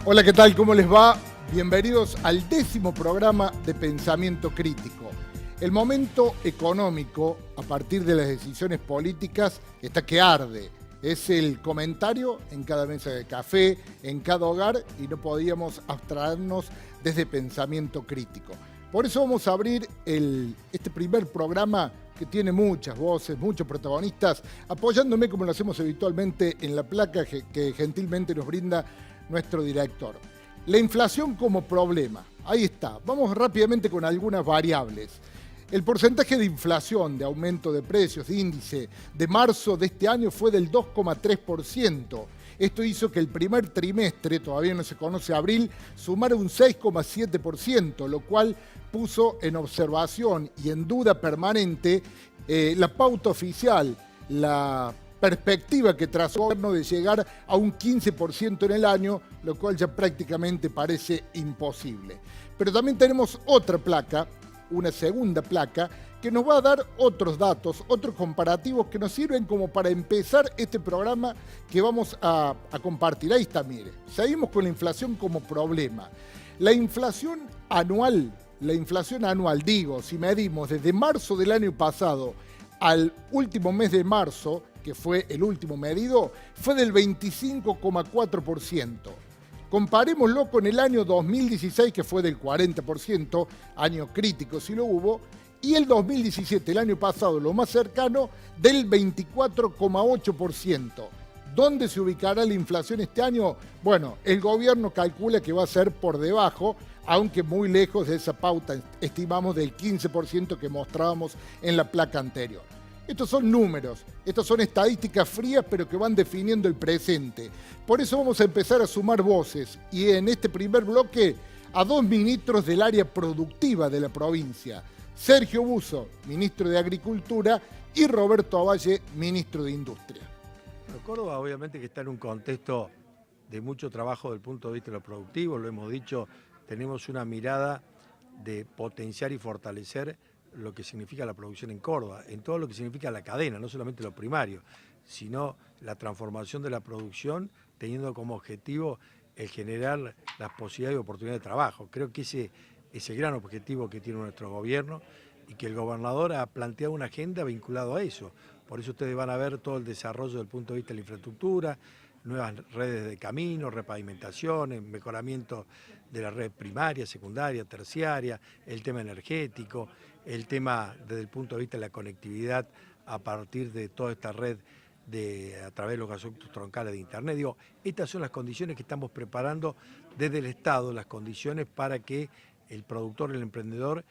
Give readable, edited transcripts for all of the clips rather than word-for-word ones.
Hola, ¿qué tal? ¿Cómo les va? Bienvenidos al 10º programa de Pensamiento Crítico. El momento económico, a partir de las decisiones políticas, está que arde. Es el comentario en cada mesa de café, en cada hogar, y no podíamos abstraernos desde Pensamiento Crítico. Por eso vamos a abrir este primer programa que tiene muchas voces, muchos protagonistas, apoyándome como lo hacemos habitualmente en la placa que gentilmente nos brinda nuestro director. La inflación como problema. Ahí está. Vamos rápidamente con algunas variables. El porcentaje de inflación, de aumento de precios, de índice, de marzo de este año fue del 2,3%. Esto hizo que el primer trimestre, todavía no se conoce abril, sumara un 6,7%, lo cual puso en observación y en duda permanente la pauta oficial, la perspectiva que trazó el gobierno de llegar a un 15% en el año, lo cual ya prácticamente parece imposible. Pero también tenemos otra placa, una segunda placa, que nos va a dar otros datos, otros comparativos que nos sirven como para empezar este programa que vamos a compartir. Ahí está, mire, seguimos con la inflación como problema. La inflación anual, digo, si medimos desde marzo del año pasado al último mes de marzo, que fue el último medido, fue del 25,4%. Comparémoslo con el año 2016, que fue del 40%, año crítico si lo hubo, y el 2017, el año pasado, lo más cercano, del 24,8%. ¿Dónde se ubicará la inflación este año? Bueno, el gobierno calcula que va a ser por debajo, aunque muy lejos de esa pauta, estimamos del 15% que mostrábamos en la placa anterior. Estos son números, estas son estadísticas frías, pero que van definiendo el presente. Por eso vamos a empezar a sumar voces, y en este primer bloque a dos ministros del área productiva de la provincia. Sergio Busso, ministro de Agricultura, y Roberto Avalle, ministro de Industria. Bueno, Córdoba obviamente que está en un contexto de mucho trabajo desde el punto de vista de lo productivo, lo hemos dicho, tenemos una mirada de potenciar y fortalecer lo que significa la producción en Córdoba, en todo lo que significa la cadena, no solamente lo primario, sino la transformación de la producción teniendo como objetivo el generar las posibilidades y oportunidades de trabajo. Creo que ese es el gran objetivo que tiene nuestro gobierno y que el gobernador ha planteado una agenda vinculada a eso. Por eso ustedes van a ver todo el desarrollo desde el punto de vista de la infraestructura, nuevas redes de caminos, repavimentaciones, mejoramiento de la red primaria, secundaria, terciaria, el tema energético, el tema desde el punto de vista de la conectividad a partir de toda esta red a través de los gasoductos troncales de Internet. Digo, estas son las condiciones que estamos preparando desde el Estado, las condiciones para que el productor, el emprendedor,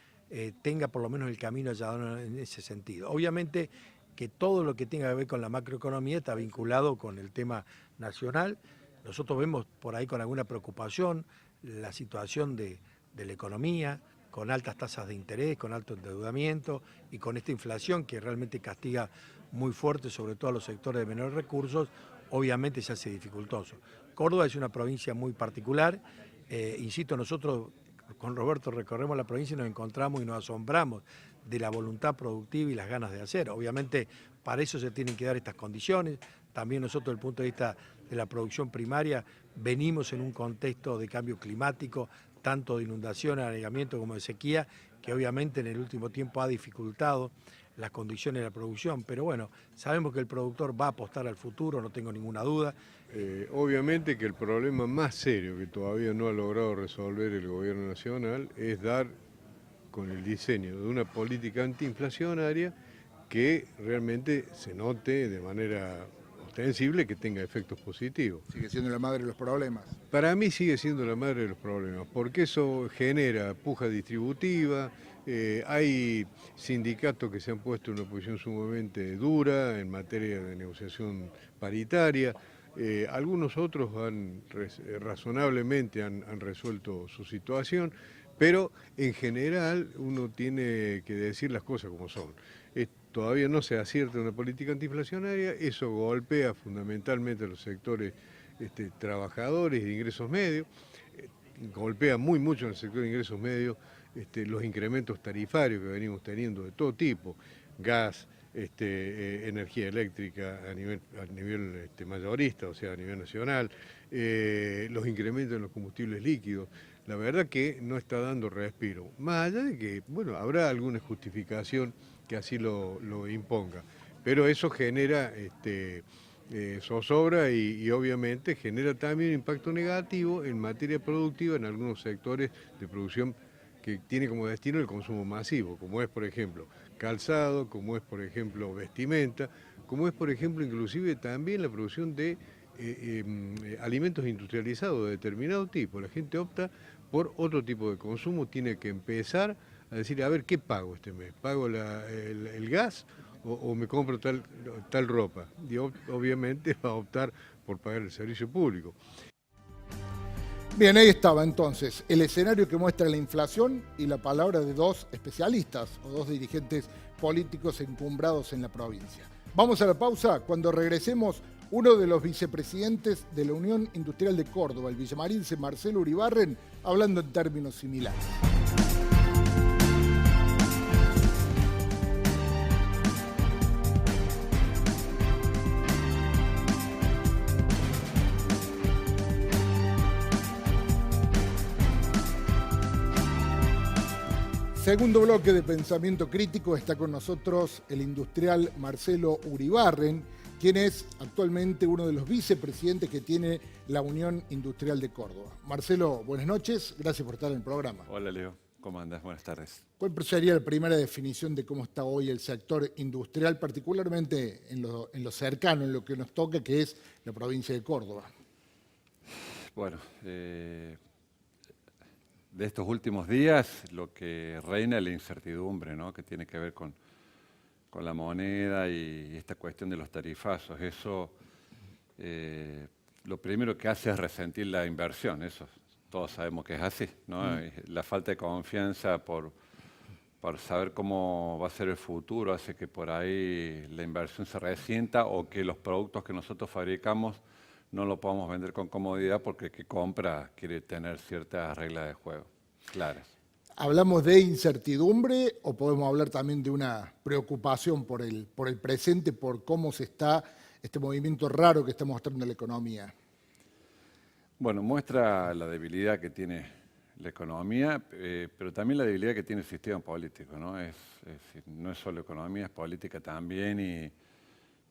tenga por lo menos el camino allanado en ese sentido. Obviamente que todo lo que tenga que ver con la macroeconomía está vinculado con el tema nacional. Nosotros vemos por ahí con alguna preocupación la situación de la economía, con altas tasas de interés, con alto endeudamiento y con esta inflación que realmente castiga muy fuerte sobre todo a los sectores de menores recursos, obviamente se hace dificultoso. Córdoba es una provincia muy particular, insisto, nosotros con Roberto recorremos la provincia y nos encontramos y nos asombramos de la voluntad productiva y las ganas de hacer. Obviamente para eso se tienen que dar estas condiciones. También nosotros desde el punto de vista de la producción primaria venimos en un contexto de cambio climático, tanto de inundación, anegamiento como de sequía, que obviamente en el último tiempo ha dificultado las condiciones de la producción, pero bueno, sabemos que el productor va a apostar al futuro, no tengo ninguna duda. Obviamente que el problema más serio que todavía no ha logrado resolver el gobierno nacional es dar con el diseño de una política antiinflacionaria que realmente se note de manera ostensible que tenga efectos positivos. Sigue siendo la madre de los problemas. Para mí sigue siendo la madre de los problemas, porque eso genera puja distributiva, hay sindicatos que se han puesto en una posición sumamente dura en materia de negociación paritaria, algunos otros razonablemente han resuelto su situación, pero en general uno tiene que decir las cosas como son. Todavía no se acierta una política antiinflacionaria, eso golpea fundamentalmente a los sectores trabajadores de ingresos medios, golpea muy mucho en el sector de ingresos medios los incrementos tarifarios que venimos teniendo de todo tipo, gas, energía eléctrica a nivel mayorista, o sea, a nivel nacional, los incrementos en los combustibles líquidos. La verdad que no está dando respiro. Más allá de que, bueno, habrá alguna justificación que así lo imponga. Pero eso genera zozobra y obviamente genera también impacto negativo en materia productiva en algunos sectores de producción que tiene como destino el consumo masivo, como es, por ejemplo, calzado, como es, por ejemplo, vestimenta, como es, por ejemplo, inclusive también la producción de alimentos industrializados de determinado tipo. La gente opta por otro tipo de consumo, tiene que empezar a decir, a ver, ¿qué pago este mes? ¿Pago el gas o me compro tal ropa? Y obviamente va a optar por pagar el servicio público. Bien, ahí estaba entonces el escenario que muestra la inflación y la palabra de dos especialistas o dos dirigentes políticos encumbrados en la provincia. Vamos a la pausa. Cuando regresemos, uno de los vicepresidentes de la Unión Industrial de Córdoba, el villamarinse Marcelo Uribarren, hablando en términos similares. Segundo bloque de Pensamiento Crítico, está con nosotros el industrial Marcelo Uribarren, quien es actualmente uno de los vicepresidentes que tiene la Unión Industrial de Córdoba. Marcelo, buenas noches, gracias por estar en el programa. Hola Leo, ¿cómo andas? Buenas tardes. ¿Cuál sería la primera definición de cómo está hoy el sector industrial, particularmente en lo cercano, en lo que nos toca, que es la provincia de Córdoba? Bueno, de estos últimos días lo que reina es la incertidumbre, ¿no? Que tiene que ver con la moneda y esta cuestión de los tarifazos. Eso lo primero que hace es resentir la inversión, eso todos sabemos que es así, ¿no? La falta de confianza por saber cómo va a ser el futuro hace que por ahí la inversión se resienta o que los productos que nosotros fabricamos no lo podamos vender con comodidad porque el que compra quiere tener ciertas reglas de juego claras. ¿Hablamos de incertidumbre o podemos hablar también de una preocupación por el presente, por cómo se está este movimiento raro que está mostrando la economía? Bueno, muestra la debilidad que tiene la economía, pero también la debilidad que tiene el sistema político, ¿no? No es solo economía, es política también y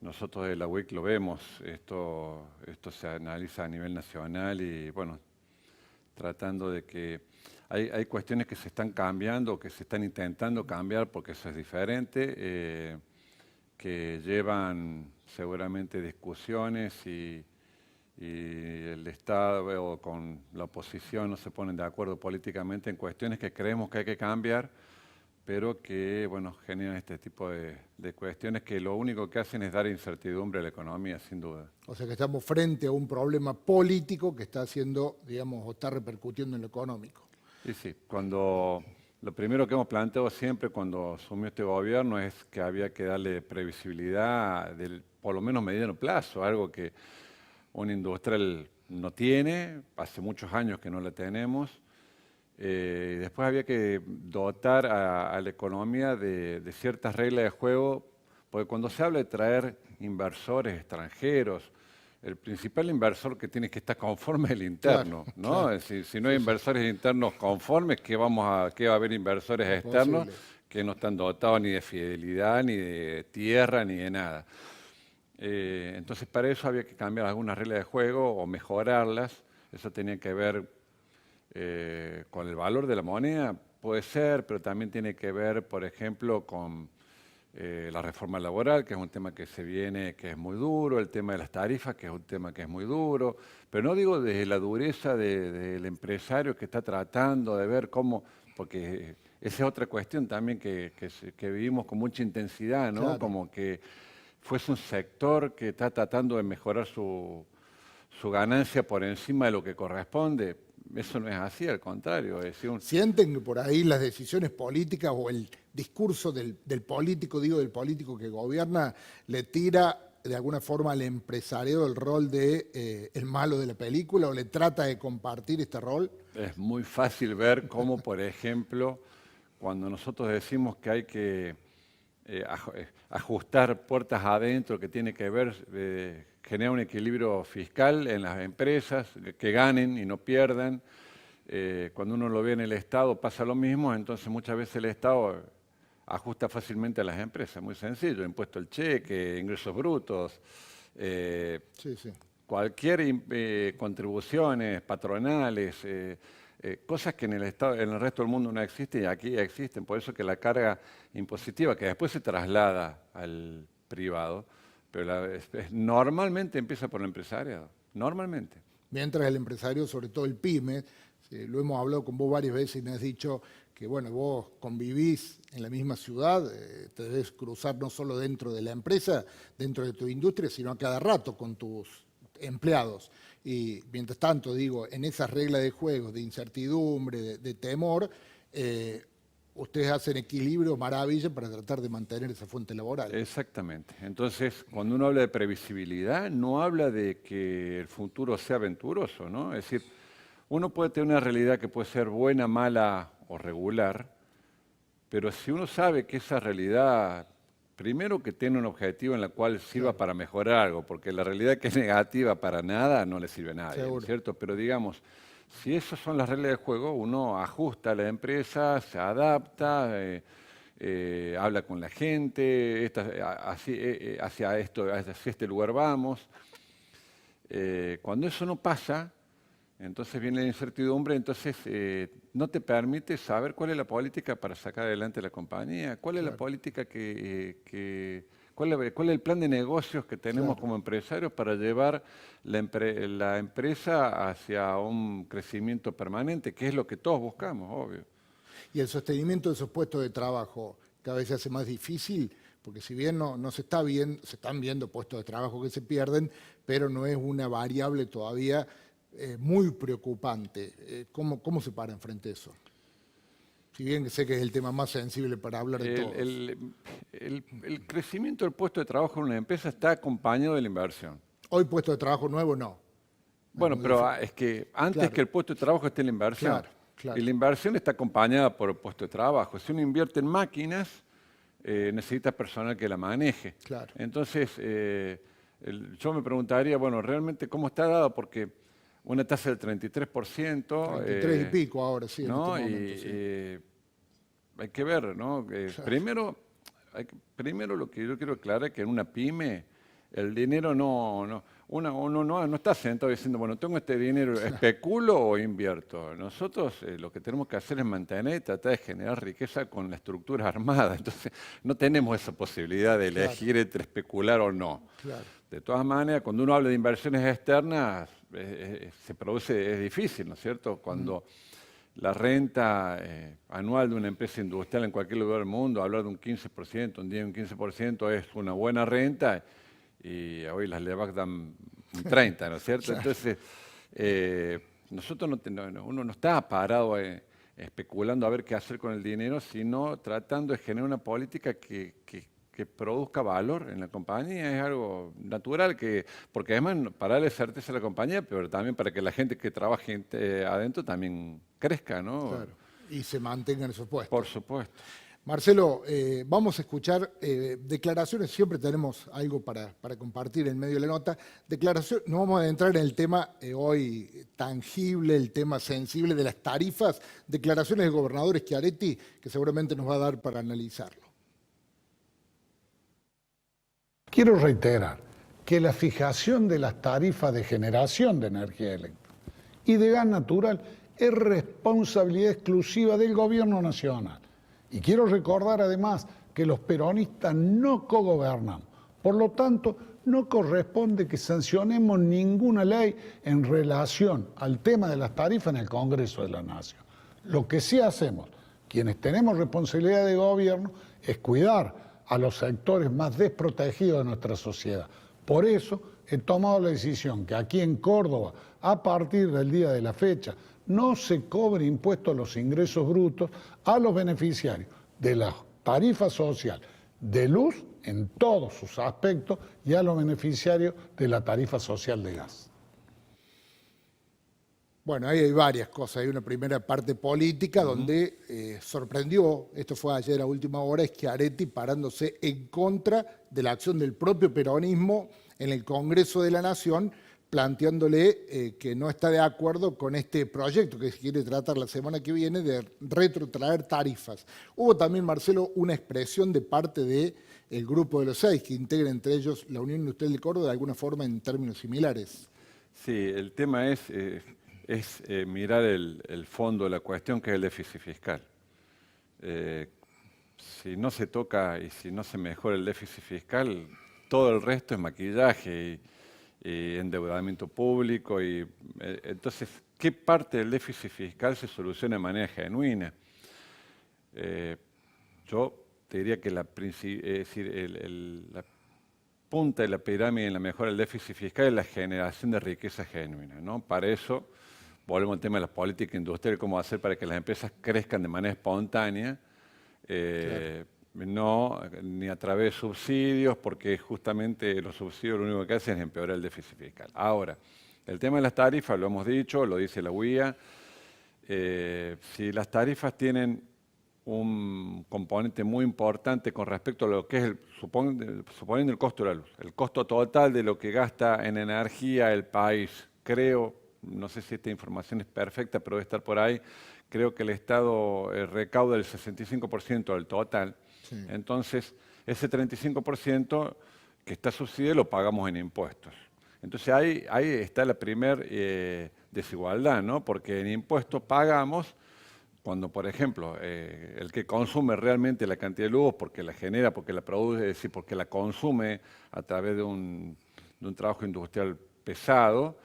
nosotros de la UIC lo vemos, esto se analiza a nivel nacional y bueno, tratando de que hay cuestiones que se están cambiando, que se están intentando cambiar porque eso es diferente, que llevan seguramente discusiones y el Estado con la oposición no se ponen de acuerdo políticamente en cuestiones que creemos que hay que cambiar, pero que bueno, generan este tipo de cuestiones que lo único que hacen es dar incertidumbre a la economía, sin duda. O sea que estamos frente a un problema político que está haciendo, digamos, o está repercutiendo en lo económico. Sí, lo primero que hemos planteado siempre cuando asumió este gobierno es que había que darle previsibilidad por lo menos mediano plazo, algo que un industrial no tiene, hace muchos años que no la tenemos. Después había que dotar a la economía de ciertas reglas de juego, porque cuando se habla de traer inversores extranjeros, el principal inversor que tiene que estar conforme es el interno, claro, ¿no? Claro. Si no hay inversores internos conformes, ¿qué va a haber inversores externos que no están dotados ni de fidelidad, ni de tierra, ni de nada? Entonces para eso había que cambiar algunas reglas de juego o mejorarlas. Eso tenía que ver con el valor de la moneda, puede ser, pero también tiene que ver, por ejemplo, con la reforma laboral, que es un tema que se viene, que es muy duro, el tema de las tarifas, que es un tema que es muy duro, pero no digo desde la dureza del empresario que está tratando de ver cómo, porque esa es otra cuestión también que vivimos con mucha intensidad, ¿no? Claro. Como que fuese un sector que está tratando de mejorar su ganancia por encima de lo que corresponde. Eso no es así, al contrario. ¿Sienten que por ahí las decisiones políticas o el discurso del político, del político que gobierna, le tira de alguna forma al empresario el rol de el malo de la película o le trata de compartir este rol? Es muy fácil ver cómo, por ejemplo, cuando nosotros decimos que hay que ajustar puertas adentro, que tiene que ver generar un equilibrio fiscal en las empresas, que ganen y no pierdan. Cuando uno lo ve en el Estado pasa lo mismo, entonces muchas veces el Estado ajusta fácilmente a las empresas, muy sencillo, impuesto al cheque, ingresos brutos, cualquier contribuciones patronales, cosas que en el Estado, en el resto del mundo no existen y aquí existen, por eso que la carga impositiva que después se traslada al privado, pero normalmente empieza por el empresario, normalmente. Mientras el empresario, sobre todo el PYME, lo hemos hablado con vos varias veces y me has dicho que bueno, vos convivís en la misma ciudad, te debes cruzar no solo dentro de la empresa, dentro de tu industria, sino a cada rato con tus empleados. Y mientras tanto, digo, en esas reglas de juego, de incertidumbre, de temor, ustedes hacen equilibrio, maravilla, para tratar de mantener esa fuente laboral. Exactamente. Entonces, cuando uno habla de previsibilidad, no habla de que el futuro sea aventuroso, ¿no? Es decir, uno puede tener una realidad que puede ser buena, mala o regular, pero si uno sabe que esa realidad, primero que tiene un objetivo en el cual sirva para mejorar algo, porque la realidad que es negativa para nada no le sirve a nadie, ¿cierto? Pero digamos, si esas son las reglas de juego, uno ajusta a la empresa, se adapta, habla con la gente, hacia este lugar vamos. Cuando eso no pasa, entonces viene la incertidumbre, entonces no te permite saber cuál es la política para sacar adelante la compañía, cuál es la política cuál es el plan de negocios que tenemos como empresarios para llevar la empresa hacia un crecimiento permanente, que es lo que todos buscamos, obvio. Y el sostenimiento de esos puestos de trabajo cada vez se hace más difícil, porque si bien no se está viendo, se están viendo puestos de trabajo que se pierden, pero no es una variable todavía muy preocupante. ¿Cómo se paran frente a eso? Si bien sé que es el tema más sensible para hablar de todos. El crecimiento del puesto de trabajo en una empresa está acompañado de la inversión. Hoy puesto de trabajo nuevo no. Bueno, pero es que antes que el puesto de trabajo esté la inversión. Y la inversión está acompañada por el puesto de trabajo. Si uno invierte en máquinas, necesita personal que la maneje. Entonces, yo me preguntaría, bueno, realmente cómo está dado, porque una tasa del 33%. 33 y pico ahora, sí. ¿no? En este momento, hay que ver, ¿no? Primero lo que yo quiero aclarar es que en una pyme el dinero uno no está sentado diciendo, bueno, tengo este dinero, ¿especulo o invierto? Nosotros lo que tenemos que hacer es mantener y tratar de generar riqueza con la estructura armada. Entonces, no tenemos esa posibilidad de elegir entre especular o no. De todas maneras, cuando uno habla de inversiones externas, es difícil, ¿no es cierto? Cuando la renta anual de una empresa industrial en cualquier lugar del mundo, hablar de un 15%, un 10, un 15% es una buena renta, y hoy las LEVAC dan un 30%, ¿no es cierto? Entonces, uno no está parado especulando a ver qué hacer con el dinero, sino tratando de generar una política que produzca valor en la compañía. Es algo natural, porque además para darle certeza a la compañía, pero también para que la gente que trabaje adentro también crezca, ¿no? Y se mantengan esos puestos. Por supuesto. Marcelo, vamos a escuchar declaraciones, siempre tenemos algo para compartir en medio de la nota. Declaraciones, no vamos a entrar en el tema hoy tangible, el tema sensible de las tarifas. Declaraciones del gobernador Schiaretti, que seguramente nos va a dar para analizarlo. Quiero reiterar que la fijación de las tarifas de generación de energía eléctrica y de gas natural es responsabilidad exclusiva del gobierno nacional. Y quiero recordar además que los peronistas no cogobernamos. Por lo tanto, no corresponde que sancionemos ninguna ley en relación al tema de las tarifas en el Congreso de la Nación. Lo que sí hacemos, quienes tenemos responsabilidad de gobierno, es cuidar a los sectores más desprotegidos de nuestra sociedad. Por eso he tomado la decisión que aquí en Córdoba, a partir del día de la fecha, no se cobre impuesto a los ingresos brutos a los beneficiarios de la tarifa social de luz en todos sus aspectos y a los beneficiarios de la tarifa social de gas. Bueno, ahí hay varias cosas. Hay una primera parte política donde sorprendió, esto fue ayer a última hora, Schiaretti parándose en contra de la acción del propio peronismo en el Congreso de la Nación planteándole que no está de acuerdo con este proyecto que se quiere tratar la semana que viene de retrotraer tarifas. Hubo también, Marcelo, una expresión de parte del grupo de los 6, que integra entre ellos la Unión Industrial de Córdoba, de alguna forma en términos similares. Sí, el tema es mirar el fondo de la cuestión, que es el déficit fiscal. Si no se toca y si no se mejora el déficit fiscal, todo el resto es maquillaje y endeudamiento público. Entonces, ¿qué parte del déficit fiscal se soluciona de manera genuina? Yo te diría que la punta de la pirámide en la mejora del déficit fiscal es la generación de riqueza genuina, ¿no? Para eso, volvemos al tema de la política industrial, cómo hacer para que las empresas crezcan de manera espontánea, claro. No ni a través de subsidios, porque justamente los subsidios lo único que hacen es empeorar el déficit fiscal. Ahora, el tema de las tarifas, lo hemos dicho, lo dice la UIA, si las tarifas tienen un componente muy importante con respecto a lo que es, suponiendo el costo de la luz, el costo total de lo que gasta en energía el país, creo, no sé si esta información es perfecta, pero debe estar por ahí, creo que el Estado recauda el 65% del total. Sí. Entonces, ese 35% que está subsidiado lo pagamos en impuestos. Entonces, ahí está la primera desigualdad, ¿no? Porque en impuestos pagamos cuando, por ejemplo, el que consume realmente la cantidad de luz, porque la genera, porque la produce, es decir, porque la consume a través de un trabajo industrial pesado,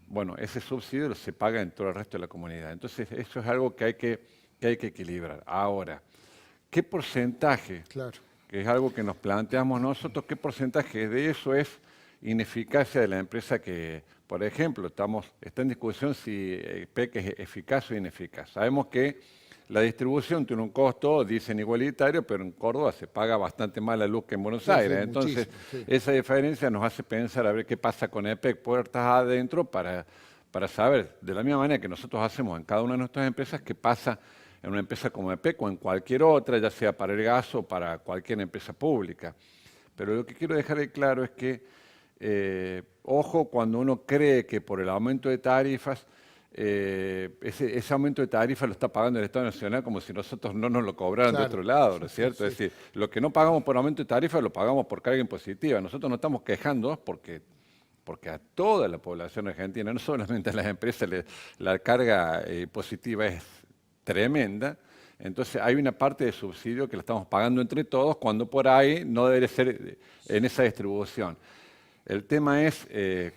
bueno, ese subsidio se paga en todo el resto de la comunidad. Entonces, eso es algo que hay que equilibrar. Ahora, ¿qué porcentaje, claro, que es algo que nos planteamos nosotros, qué porcentaje de eso es ineficacia de la empresa que, por ejemplo, está en discusión si PEC es eficaz o ineficaz? Sabemos que la distribución tiene un costo, dicen igualitario, pero en Córdoba se paga bastante más la luz que en Buenos Aires. Sí, entonces, sí, esa diferencia nos hace pensar a ver qué pasa con EPEC puertas adentro para saber, de la misma manera que nosotros hacemos en cada una de nuestras empresas, qué pasa en una empresa como EPEC o en cualquier otra, ya sea para el gas o para cualquier empresa pública. Pero lo que quiero dejar de claro es que, ojo, cuando uno cree que por el aumento de tarifas, ese aumento de tarifa lo está pagando el Estado Nacional como si nosotros no nos lo cobraran, claro, de otro lado, ¿no es cierto? Sí. Es decir, lo que no pagamos por aumento de tarifa lo pagamos por carga impositiva. Nosotros no estamos quejando porque a toda la población argentina, no solamente a las empresas, la carga impositiva es tremenda. Entonces hay una parte de subsidio que la estamos pagando entre todos, cuando por ahí no debería ser en esa distribución. El tema es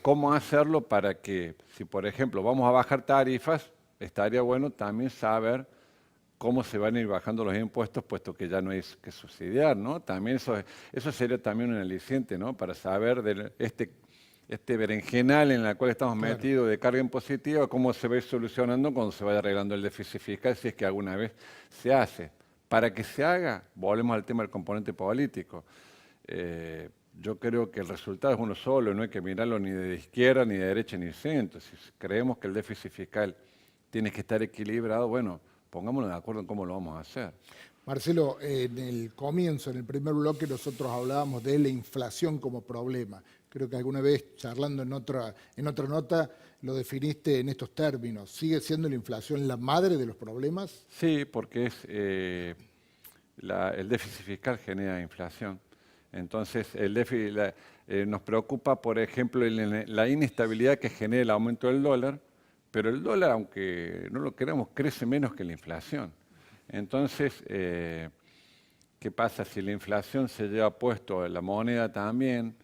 cómo hacerlo para que, si por ejemplo vamos a bajar tarifas, estaría bueno también saber cómo se van a ir bajando los impuestos, puesto que ya no hay que subsidiar, ¿no? También eso sería también un aliciente, ¿no? Para saber de este berenjenal en el cual estamos metidos de carga impositiva, cómo se va a ir solucionando cuando se vaya arreglando el déficit fiscal, si es que alguna vez se hace. Para que se haga, volvemos al tema del componente político. Yo creo que el resultado es uno solo, no hay que mirarlo ni de izquierda, ni de derecha, ni de centro. Si creemos que el déficit fiscal tiene que estar equilibrado, bueno, pongámonos de acuerdo en cómo lo vamos a hacer. Marcelo, en el comienzo, en el primer bloque, nosotros hablábamos de la inflación como problema. Creo que alguna vez, charlando en otra nota, lo definiste en estos términos. ¿Sigue siendo la inflación la madre de los problemas? Sí, porque el déficit fiscal genera inflación. Entonces, nos preocupa, por ejemplo, la inestabilidad que genera el aumento del dólar, pero el dólar, aunque no lo queramos, crece menos que la inflación. Entonces, ¿qué pasa? Si la inflación se lleva puesto la moneda también,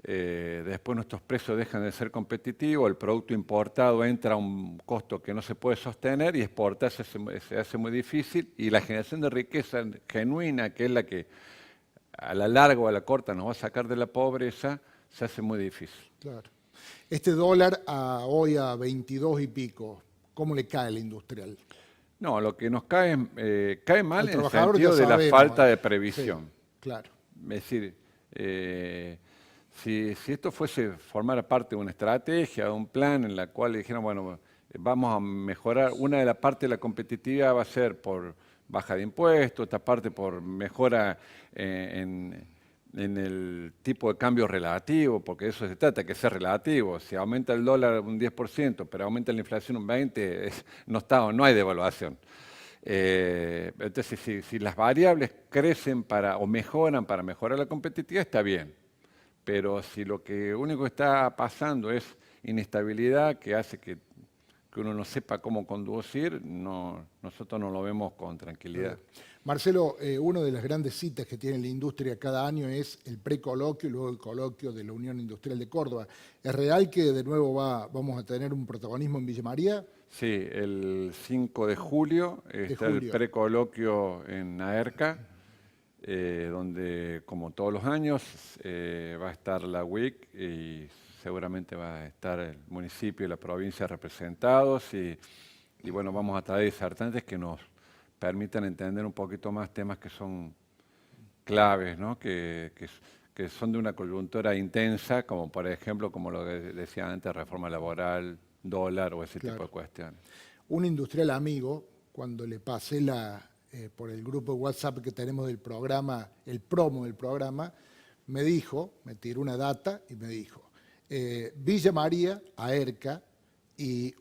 después nuestros precios dejan de ser competitivos, el producto importado entra a un costo que no se puede sostener y exportar se hace muy difícil, y la generación de riqueza genuina, que es la que a la larga o a la corta nos va a sacar de la pobreza, se hace muy difícil. Claro. Este dólar hoy a 22 y pico, ¿cómo le cae a la industrial? No, lo que nos cae mal en el sentido de la falta de previsión. Sí, claro. Es decir, si esto formara parte de una estrategia, de un plan en la cual dijeran, bueno, vamos a mejorar, una de las partes de la competitividad va a ser por baja de impuestos, esta parte por mejora en en el tipo de cambio relativo, porque de eso se trata, que sea relativo. Si aumenta el dólar un 10%, pero aumenta la inflación un 20%, no hay devaluación. Entonces, si las variables crecen o mejoran para mejorar la competitividad, está bien. Pero si lo único que está pasando es inestabilidad que hace que uno no sepa cómo conducir, nosotros no lo vemos con tranquilidad. Marcelo, una de las grandes citas que tiene la industria cada año es el precoloquio y luego el coloquio de la Unión Industrial de Córdoba. ¿Es real que de nuevo vamos a tener un protagonismo en Villa María? Sí, el 5 de julio está el precoloquio en AERCA, donde, como todos los años, va a estar la UIC y seguramente va a estar el municipio y la provincia representados y bueno, vamos a traer disertantes que nos permitan entender un poquito más temas que son claves, ¿no? que son de una coyuntura intensa, como por ejemplo, como lo que decía antes, reforma laboral, dólar o ese tipo de cuestiones. Un industrial amigo, cuando le pasé por el grupo de WhatsApp que tenemos del programa, el promo del programa, me tiró una data y me dijo, Villa María, AERCA, y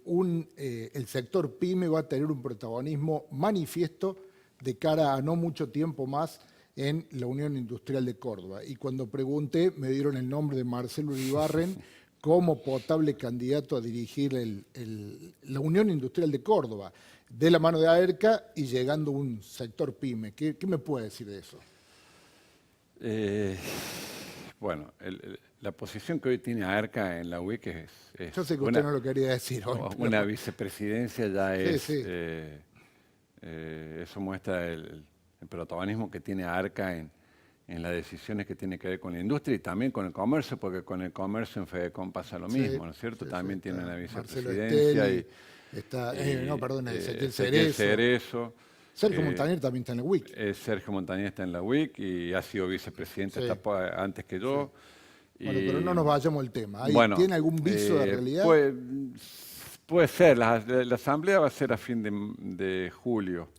el sector PYME va a tener un protagonismo manifiesto de cara a no mucho tiempo más en la Unión Industrial de Córdoba. Y cuando pregunté, me dieron el nombre de Marcelo Uribarren como potable candidato a dirigir la Unión Industrial de Córdoba, de la mano de AERCA y llegando a un sector PYME. ¿Qué me puede decir de eso? Bueno, la posición que hoy tiene AERCA en la UIC es yo sé que usted no lo quería decir hoy. Una vicepresidencia ya es... Sí. Eso muestra el protagonismo que tiene AERCA en las decisiones que tienen que ver con la industria y también con el comercio, porque con el comercio en FEDECOM pasa lo mismo, ¿no es cierto? También tiene una vicepresidencia y... Ezequiel Cerezo. Sergio Montaner también está en la UIC. Sergio Montaner está en la UIC y ha sido vicepresidente antes que yo. Sí. Bueno, pero no nos vayamos al tema. ¿Tiene algún viso de realidad? Puede ser. La asamblea va a ser a fin de julio.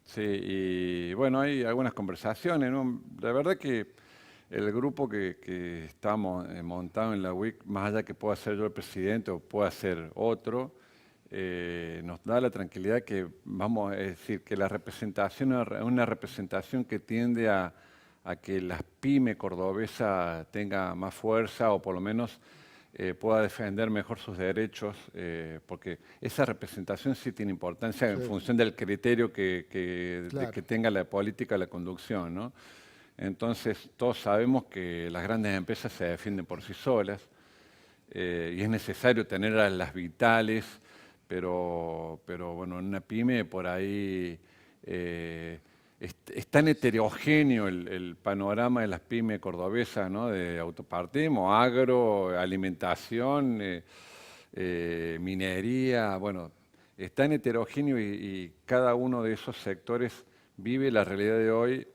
Sí, y bueno, hay algunas conversaciones, ¿no? La verdad que el grupo que estamos montado en la UIC, más allá que pueda ser yo el presidente o pueda ser otro, nos da la tranquilidad que que la representación es una representación que tiende a que las pymes cordobesas tenga más fuerza o por lo menos pueda defender mejor sus derechos, porque esa representación sí tiene importancia en función del criterio que tenga la política, la conducción, ¿no? Entonces, todos sabemos que las grandes empresas se defienden por sí solas y es necesario tener a las vitales, pero bueno, en una pyme por ahí es tan heterogéneo el panorama de las pymes cordobesas, ¿no? De autopartismo, agro, alimentación, minería, bueno, es tan heterogéneo y cada uno de esos sectores vive la realidad de hoy.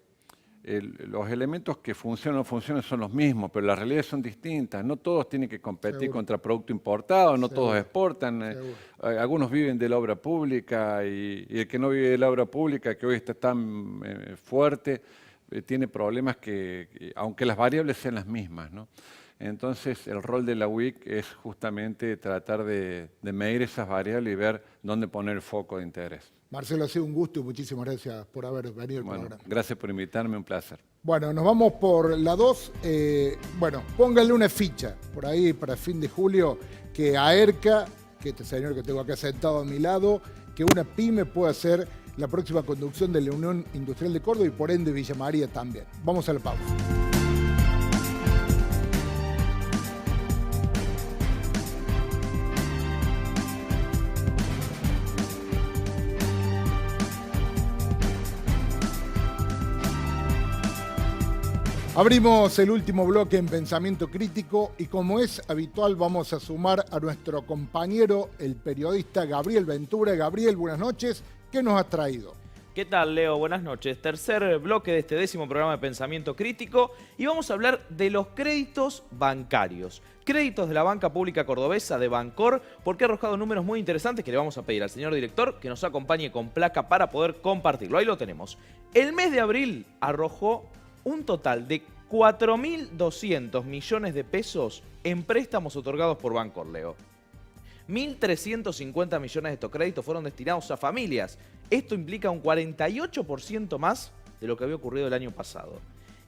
Los elementos que funcionan o no funcionan son los mismos, pero las realidades son distintas. No todos tienen que competir contra producto importado, no todos exportan. Algunos viven de la obra pública y el que no vive de la obra pública, que hoy está tan fuerte, tiene problemas que, aunque las variables sean las mismas, ¿no? Entonces, el rol de la UIC es justamente tratar de medir esas variables y ver dónde poner el foco de interés. Marcelo, ha sido un gusto y muchísimas gracias por haber venido al programa. Gracias por invitarme, un placer. Bueno, nos vamos por la 2. Pónganle una ficha por ahí para fin de julio que AERCA, que este señor que tengo acá sentado a mi lado, que una pyme pueda ser la próxima conducción de la Unión Industrial de Córdoba y por ende Villa María también. Vamos a la pausa. Abrimos el último bloque en Pensamiento Crítico y como es habitual vamos a sumar a nuestro compañero, el periodista Gabriel Ventura. Gabriel, buenas noches. ¿Qué nos has traído? ¿Qué tal, Leo? Buenas noches. Tercer bloque de este 10º programa de Pensamiento Crítico y vamos a hablar de los créditos bancarios. Créditos de la banca pública cordobesa, de Bancor, porque ha arrojado números muy interesantes que le vamos a pedir al señor director que nos acompañe con placa para poder compartirlo. Ahí lo tenemos. El mes de abril arrojó un total de 4.200 millones de pesos en préstamos otorgados por Bancor, Leo. 1.350 millones de estos créditos fueron destinados a familias. Esto implica un 48% más de lo que había ocurrido el año pasado.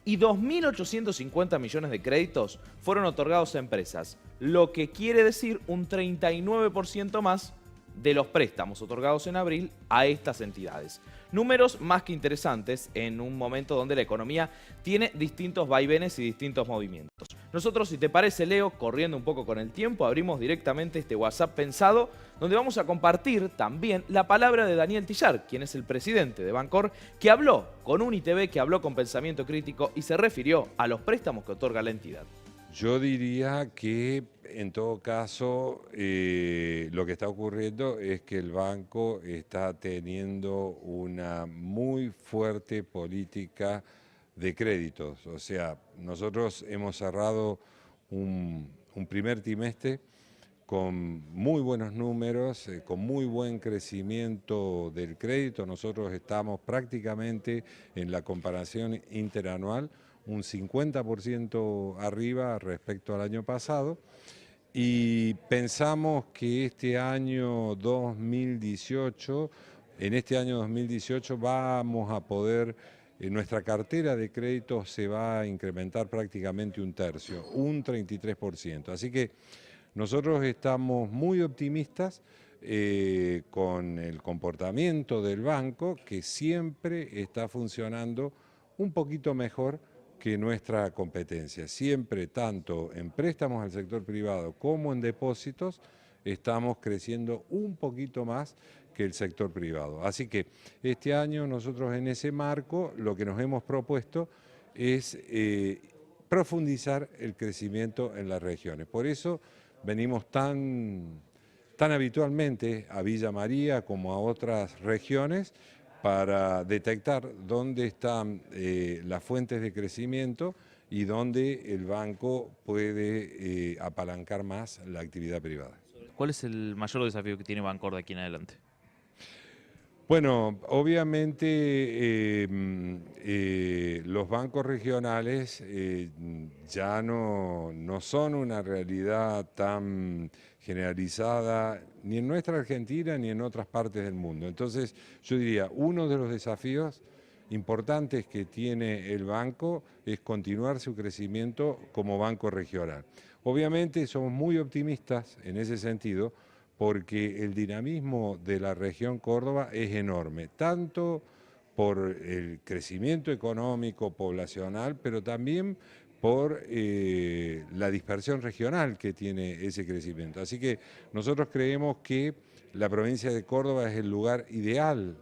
Y 2.850 millones de créditos fueron otorgados a empresas, lo que quiere decir un 39% más de los préstamos otorgados en abril a estas entidades. Números más que interesantes en un momento donde la economía tiene distintos vaivenes y distintos movimientos. Nosotros, si te parece, Leo, corriendo un poco con el tiempo, abrimos directamente este WhatsApp pensado, donde vamos a compartir también la palabra de Daniel Tillar, quien es el presidente de Bancor, que habló con UniTV, que habló con Pensamiento Crítico y se refirió a los préstamos que otorga la entidad. Yo diría que, en todo caso, lo que está ocurriendo es que el banco está teniendo una muy fuerte política de créditos. O sea, nosotros hemos cerrado un primer trimestre con muy buenos números, con muy buen crecimiento del crédito. Nosotros estamos prácticamente en la comparación interanual un 50% arriba respecto al año pasado, y pensamos que este año 2018, vamos a poder, nuestra cartera de créditos se va a incrementar prácticamente un tercio, un 33%. Así que nosotros estamos muy optimistas con el comportamiento del banco, que siempre está funcionando un poquito mejor que nuestra competencia. Siempre, tanto en préstamos al sector privado como en depósitos, estamos creciendo un poquito más que el sector privado. Así que este año nosotros, en ese marco, lo que nos hemos propuesto es profundizar el crecimiento en las regiones. Por eso venimos tan habitualmente a Villa María como a otras regiones, para detectar dónde están las fuentes de crecimiento y dónde el banco puede apalancar más la actividad privada. ¿Cuál es el mayor desafío que tiene Bancor de aquí en adelante? Bueno, obviamente los bancos regionales ya no son una realidad tan generalizada ni en nuestra Argentina ni en otras partes del mundo. Entonces, yo diría, uno de los desafíos importantes que tiene el banco es continuar su crecimiento como banco regional. Obviamente somos muy optimistas en ese sentido, porque el dinamismo de la región Córdoba es enorme, tanto por el crecimiento económico, poblacional, pero también por la dispersión regional que tiene ese crecimiento. Así que nosotros creemos que la provincia de Córdoba es el lugar ideal,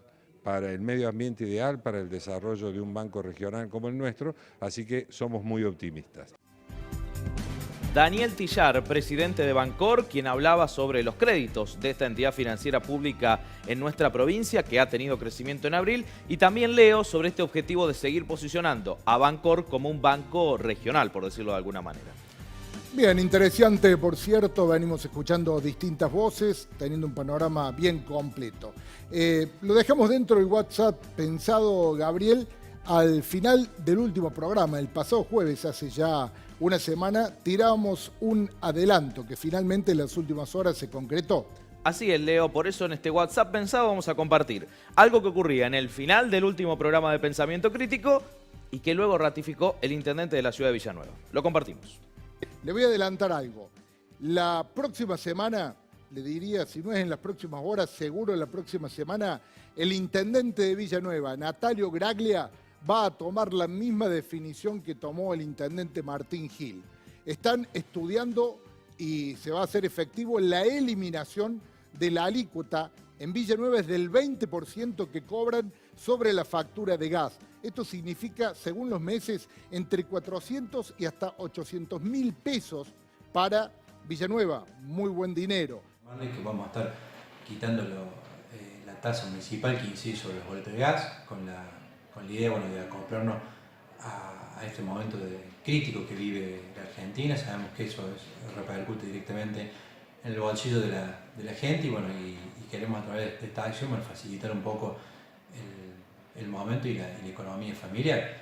para el medio ambiente ideal, para el desarrollo de un banco regional como el nuestro, así que somos muy optimistas. Daniel Tillar, presidente de Bancor, quien hablaba sobre los créditos de esta entidad financiera pública en nuestra provincia, que ha tenido crecimiento en abril, y también Leo sobre este objetivo de seguir posicionando a Bancor como un banco regional, por decirlo de alguna manera. Bien, interesante, por cierto, venimos escuchando distintas voces, teniendo un panorama bien completo. Lo dejamos dentro del WhatsApp pensado, Gabriel, al final del último programa, el pasado jueves, hace ya una semana, tiramos un adelanto que finalmente en las últimas horas se concretó. Así es, Leo, por eso en este WhatsApp pensado vamos a compartir algo que ocurría en el final del último programa de Pensamiento Crítico y que luego ratificó el intendente de la ciudad de Villanueva. Lo compartimos. Le voy a adelantar algo. La próxima semana, le diría, si no es en las próximas horas, seguro en la próxima semana, el intendente de Villanueva, Natalio Graglia, va a tomar la misma definición que tomó el intendente Martín Gil. Están estudiando y se va a hacer efectivo la eliminación de la alícuota en Villanueva es del 20% que cobran sobre la factura de gas. Esto significa, según los meses, entre 400 y hasta 800.000 pesos para Villanueva. Muy buen dinero. Que vamos a estar quitando la tasa municipal que incide sobre los boletos de gas, con la idea de acoplarnos a este momento crítico que vive la Argentina. Sabemos que eso repercute directamente en el bolsillo de la gente y queremos a través de esta acción facilitar un poco el momento y la economía familiar.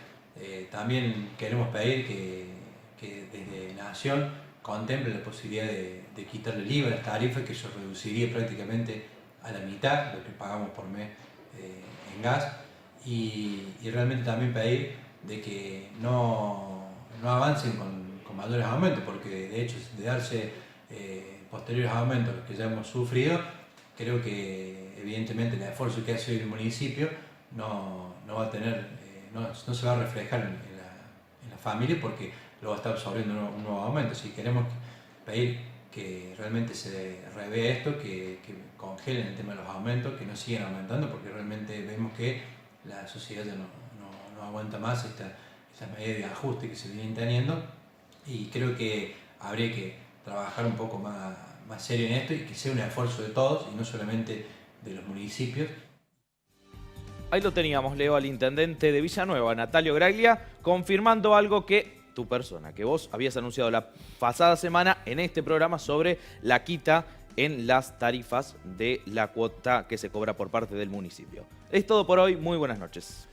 También queremos pedir que desde Nación contemple la posibilidad de quitarle el IVA a las tarifas, que eso reduciría prácticamente a la mitad lo que pagamos por mes en gas, y realmente también pedir de que no avancen con mayores aumentos, porque de hecho de darse posteriores aumentos los que ya hemos sufrido, creo que evidentemente el esfuerzo que hace hoy el municipio no va a tener, no se va a reflejar en la familia, porque lo va a estar absorbiendo un nuevo aumento. Si queremos pedir que realmente se revea esto, que congelen el tema de los aumentos, que no sigan aumentando, porque realmente vemos que la sociedad ya no aguanta más estas medidas de ajuste que se vienen teniendo, y creo que habría que trabajar un poco más serio en esto, y que sea un esfuerzo de todos y no solamente de los municipios. Ahí lo teníamos, Leo, al intendente de Villanueva, Natalio Graglia, confirmando algo que tu persona, que vos habías anunciado la pasada semana en este programa sobre la quita en las tarifas de la cuota que se cobra por parte del municipio. Es todo por hoy, muy buenas noches.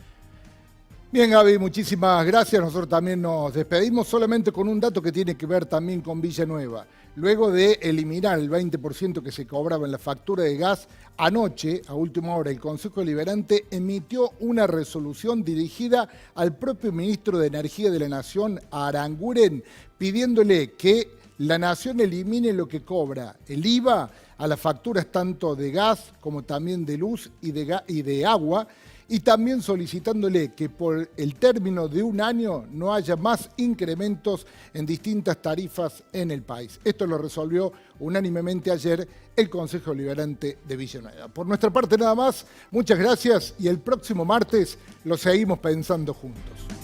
Bien, Gaby, muchísimas gracias. Nosotros también nos despedimos solamente con un dato que tiene que ver también con Villanueva. Luego de eliminar el 20% que se cobraba en la factura de gas, anoche, a última hora, el Consejo Deliberante emitió una resolución dirigida al propio ministro de Energía de la Nación, a Aranguren, pidiéndole que la Nación elimine lo que cobra el IVA a las facturas tanto de gas como también de luz y de agua, y también solicitándole que por el término de un año no haya más incrementos en distintas tarifas en el país. Esto lo resolvió unánimemente ayer el Consejo Deliberante de Villanueva. Por nuestra parte nada más, muchas gracias y el próximo martes lo seguimos pensando juntos.